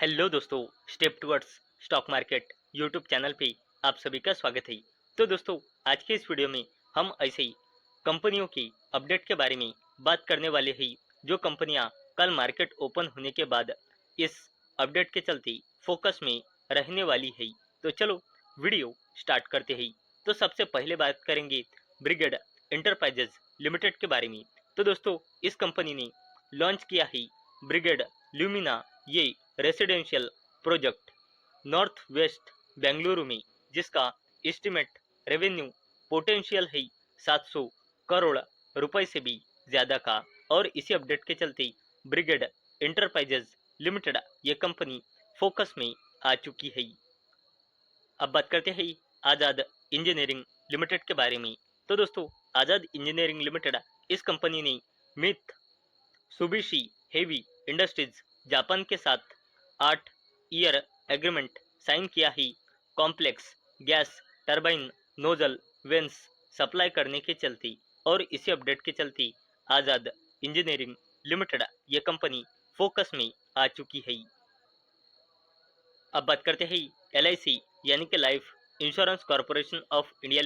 Hello दोस्तों, step towards stock market YouTube channel पे आप सभी का स्वागत है। तो दोस्तों, आज के इस वीडियो में हम ऐसे ही कंपनियों की अपडेट के बारे में बात करने वाले हैं जो कंपनियां कल मार्केट ओपन होने के बाद इस अपडेट के चलते फोकस में रहने वाली है। तो चलो वीडियो स्टार्ट करते हैं। तो सबसे पहले बात करेंगे ब्रिगेड इंटरप्राइजेज लिमिटेड के बारे में। तो दोस्तों, इस कंपनी ने लॉन्च किया है ब्रिगेड ल्यूमिना, ये residential project north west Bengaluru में, जिसका एस्टिमेट रेवेन्यू पोटेंशियल है 700 करोड़ रुपए से भी ज्यादा का। और इसी अपडेट के चलते ब्रिगेड इंटरप्राइजेज लिमिटेड ये कंपनी फोकस में आ चुकी है। अब बात करते हैं आजाद इंजीनियरिंग लिमिटेड के बारे में। तो दोस्तों, आजाद इंजीनियरिंग लिमिटेड इस कंपनी ने Mitsubishi heavy industries Japan के साथ 8 ईयर एग्रीमेंट साइन किया ही complex gas turbine nozzle vanes supply करने के चलते। और इसी अपडेट के चलते आजाद इंजीनियरिंग लिमिटेड ये कंपनी फोकस में आ चुकी है। अब बात करते हैं LIC यानी कि life insurance corporation of India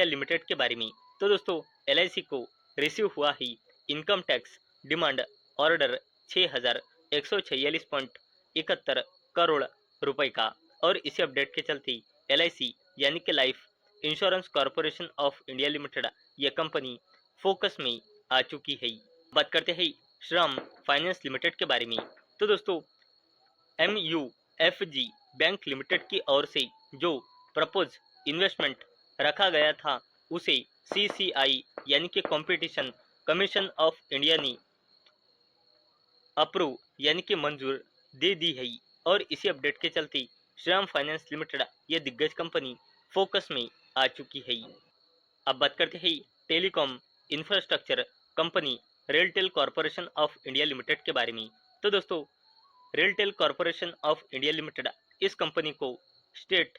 limited के बारे में। तो दोस्तों, LIC को रिसीव हुआ ही income tax demand order 6146.71 crore रुपए का। और इसी अपडेट के चलते LIC यानी कि life insurance corporation of India limited ये कंपनी फोकस में आ चुकी है। बात करते हैं श्रीराम फाइनेंस लिमिटेड के बारे में। तो दोस्तों, MUFG बैंक लिमिटेड की ओर से जो प्रपोज इन्वेस्टमेंट रखा गया था उसे CCI यानी कि कंपटीशन कमीशन ऑफ इंडिया ने अप्रूव यानी कि मंजूर दे दी है। और इसी अपडेट के चलते श्रीराम फाइनेंस लिमिटेड ये दिग्गज कंपनी फोकस में आ चुकी है। अब बात करते हैं telecom infrastructure company RailTel corporation of India limited के बारे में। तो दोस्तों, RailTel corporation of India limited इस कंपनी को state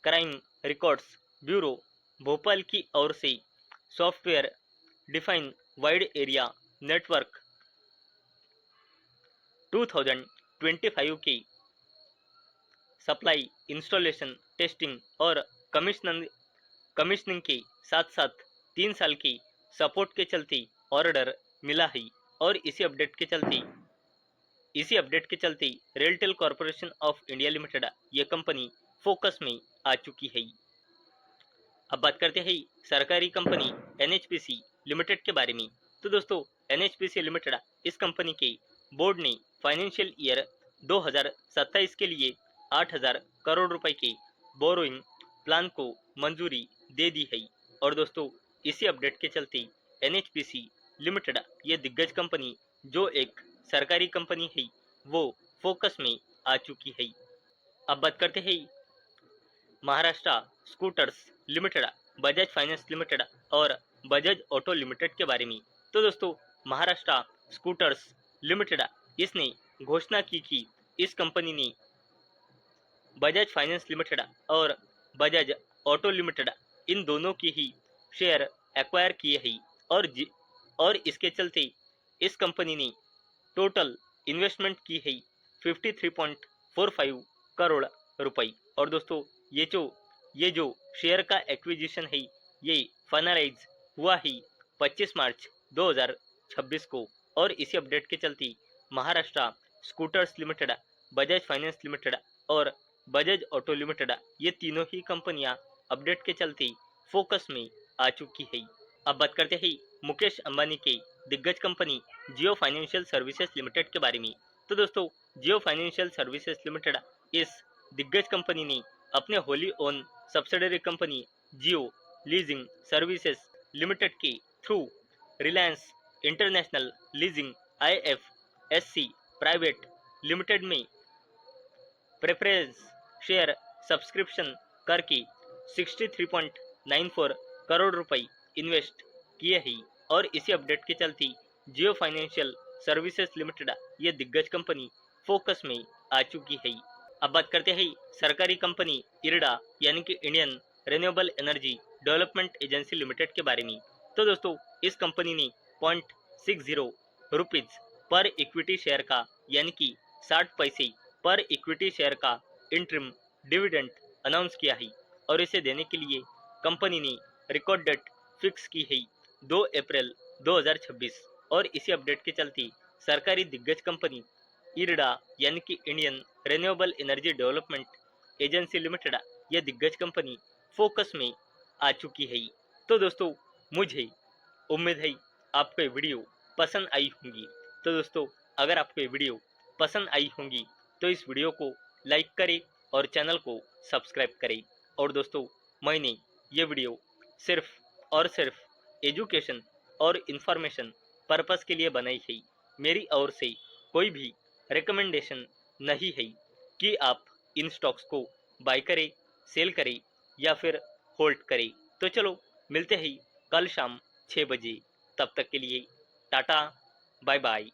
crime records bureau Bhopal की ओर से software define wide area network 2025 की सप्लाई इंस्टॉलेशन टेस्टिंग और कमिश्निंग के साथ साथ 3 साल की सपोर्ट के चलते ऑर्डर मिला है। और इसी अपडेट के चलते RailTel corporation of India limited ये कंपनी फोकस में आ चुकी है। अब बात करते हैं सरकारी कंपनी NHPC लिमिटेड के बारे में। तो दोस्तों, NHPC लिमिटेड इस कंपनी के बोर्ड ने फाइनेंशियल ईयर 2027 के लिए 8000 करोड़ रुपए के बोरोइंग प्लान को मंजूरी दे दी है। और दोस्तों, इसी अपडेट के चलते NHPC लिमिटेड ये दिग्गज कंपनी जो एक सरकारी कंपनी है वो फोकस में आ चुकी है। अब बात करते हैं Maharashtra scooters limited, Bajaj finance limited और बजाज ऑटो लिमिटेड के बारे में। तो दोस्तों, महाराष्ट्र स्कूटर्स लिमिटेड इसने घोषणा की कि इस कंपनी ने बजाज फाइनेंस लिमिटेड और बजाज ऑटो लिमिटेड इन दोनों की ही शेयर एक्वायर किए हैं। और इसके चलते इस कंपनी ने टोटल इन्वेस्टमेंट की है 53.45 करोड़ रुपए। और दोस्तों, ये जो शेयर का एक्विजिशन है ये फाइनलाइज हुआ ही 25 मार्च 2026 को। और इसी अपडेट के चलते Maharashtra scooters limited, Bajaj finance limited और बजाज ऑटो लिमिटेड ये तीनों ही कंपनियां अपडेट के चलते फोकस में आ चुकी है। अब बात करते हैं मुकेश अंबानी के दिग्गज कंपनी जियो फाइनेंशियल सर्विसेज लिमिटेड के बारे में। तो दोस्तों, जियो फाइनेंशियल सर्विसेज लिमिटेड इस दिग्गज कंपनी ने अपने wholly owned subsidiary company Jio Leasing Services Limited के through Reliance International Leasing IFSC Private Limited में प्रेफरेंस शेयर सब्सक्रिप्शन करके 63.94 करोड़ रुपए इन्वेस्ट किए हैं। और इसी अपडेट के चलते जियो फाइनेंशियल सर्विसेज लिमिटेड ये दिग्गज कंपनी फोकस में आ चुकी है। अब बात करते हैं सरकारी कंपनी इरडा यानी कि Indian renewable energy development agency limited के बारे में। तो दोस्तों, इस कंपनी ने 0.60 रुपीज पर इक्विटी शेयर का यानी कि 60 पैसे पर इक्विटी शेयर का इंटरिम डिविडेंड अनाउंस किया है और इसे देने के लिए कंपनी ने रिकॉर्ड डेट फिक्स की है 2 अप्रैल 2026। और इसी अपडेट के चलते सरकारी दिग्गज कंपनी इरडा यानी कि Indian renewable energy development agency limited, यह दिग्गज कंपनी फोकस में आ चुकी है। तो दोस्तों, मुझे उम्मीद है आपको ये वीडियो पसंद आई होंगी। तो दोस्तों, अगर आपको ये वीडियो पसंद आई होंगी तो इस वीडियो को लाइक करें और चैनल को सब्सक्राइब करें। और दोस्तों, मैंने ये वीडियो सिर्फ और सिर्फ एजुकेशन और इंफॉर्मेशन पर्पस के लिए बनाई है। मेरी ओर से कोई भी रिकमेंडेशन नहीं है कि आप इन स्टॉक्स को बाय करें, सेल करें या फिर होल्ड करें। तो चलो, मिलते हैं कल शाम 6 बजे। तब तक के लिए टाटा, बाय बाय।